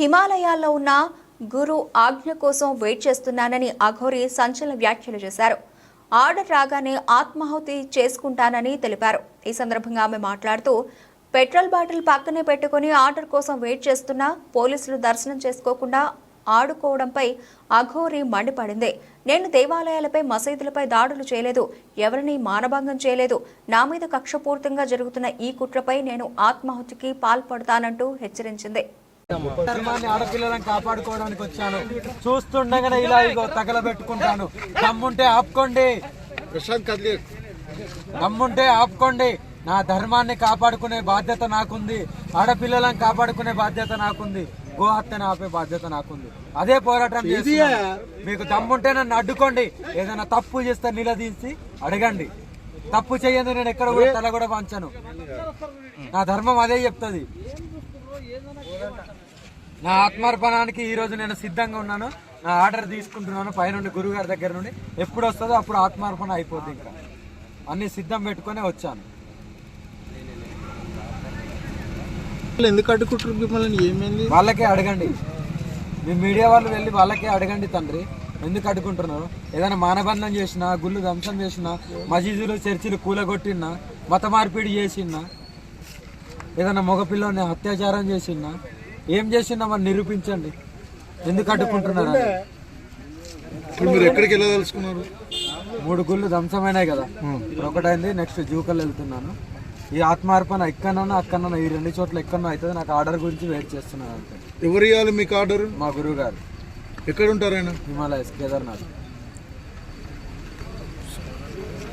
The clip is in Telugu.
హిమాలయాల్లో ఉన్న గురు ఆజ్ఞ కోసం వెయిట్ చేస్తున్నానని అఘోరి సంచలన వ్యాఖ్యలు చేశారు. ఆర్డర్ రాగానే ఆత్మాహుతి చేసుకుంటానని తెలిపారు. ఈ సందర్భంగా ఆమె మాట్లాడుతూ, పెట్రోల్ బాటిల్ పక్కనే పెట్టుకుని ఆర్డర్ కోసం వెయిట్ చేస్తున్నా పోలీసులు దర్శనం చేసుకోకుండా ఆడుకోవడంపై అఘోరి మండిపడింది. నేను దేవాలయాలపై, మసీదులపై దాడులు చేయలేదు, ఎవరిని మానభంగం చేయలేదు. నా మీద కక్షపూర్తంగా జరుగుతున్న ఈ కుట్రపై నేను ఆత్మాహుతికి పాల్పడతానంటూ హెచ్చరించింది. ధర్మాన్ని ఆడపిల్లలను కాపాడుకోవడానికి వచ్చాను. చూస్తుండగానే ఇలా ఇగో తగలబెట్టుకుంటాను. దమ్ముంటే ఆపుకోండి, దమ్ముంటే ఆపుకోండి. నా ధర్మాన్ని కాపాడుకునే బాధ్యత నాకుంది. ఆడపిల్లలను కాపాడుకునే బాధ్యత నాకుంది. గోహత్యను ఆపే బాధ్యత నాకుంది. అదే పోరాటం చేస్తున్నా. మీకు దమ్ముంటే నన్ను అడ్డుకోండి. ఏదైనా తప్పు చేస్తే నిలదీసి అడగండి. తప్పు చేయండి, నేను ఎక్కడ కూడా తల కూడా వంచను. నా ధర్మం అదే చెప్తుంది. నా ఆత్మార్పణానికి ఈ రోజు నేను సిద్ధంగా ఉన్నాను. నా ఆర్డర్ తీసుకుంటున్నాను పైనుండి, గురుగారి దగ్గర నుండి. ఎప్పుడు వస్తుందో అప్పుడు ఆత్మార్పణ అయిపోద్ది. ఇంకా అన్ని సిద్ధం పెట్టుకునే వచ్చాను. ఎందుకు అడ్డుకుంటారు మిమ్మల్ని? ఏమైంది? వాళ్ళకే అడగండి. మీ మీడియా వాళ్ళు వెళ్ళి వాళ్ళకే అడగండి తండ్రి, ఎందుకు అడ్డుకుంటున్నారు? ఏదైనా మానబంధం చేసినా, గుళ్ళు ధ్వంసం చేసినా, మసీదులు చర్చిలు కూలగొట్టినా, మత మార్పిడి చేసినా, ఏదైనా మగపిల్లని అత్యాచారం చేసినా, ఏం చేసినా మరి నిరూపించండి. ఎందుకు అడ్డుకుంటున్నారు? మీరు ఎక్కడికి వెళ్ళదలుచుకున్నారు? 3 గుళ్ళు ధ్వంసమైనాయి కదా, ఒకటైంది. నెక్స్ట్ జూకల్ వెళ్తున్నాను. ఈ ఆత్మార్పణ ఎక్కడన్నా అక్కడన్నా, ఈ 2 చోట్ల ఎక్కడన్నా అవుతుంది. నాకు ఆర్డర్ గురించి వెయిట్ చేస్తున్నాను అంతే. ఎవరు ఇవ్వాలి మీకు ఆర్డర్? మా గురువు గారు. ఎక్కడ ఉంటారు ఆయన? హిమాలయస్, కేదార్నాథ్.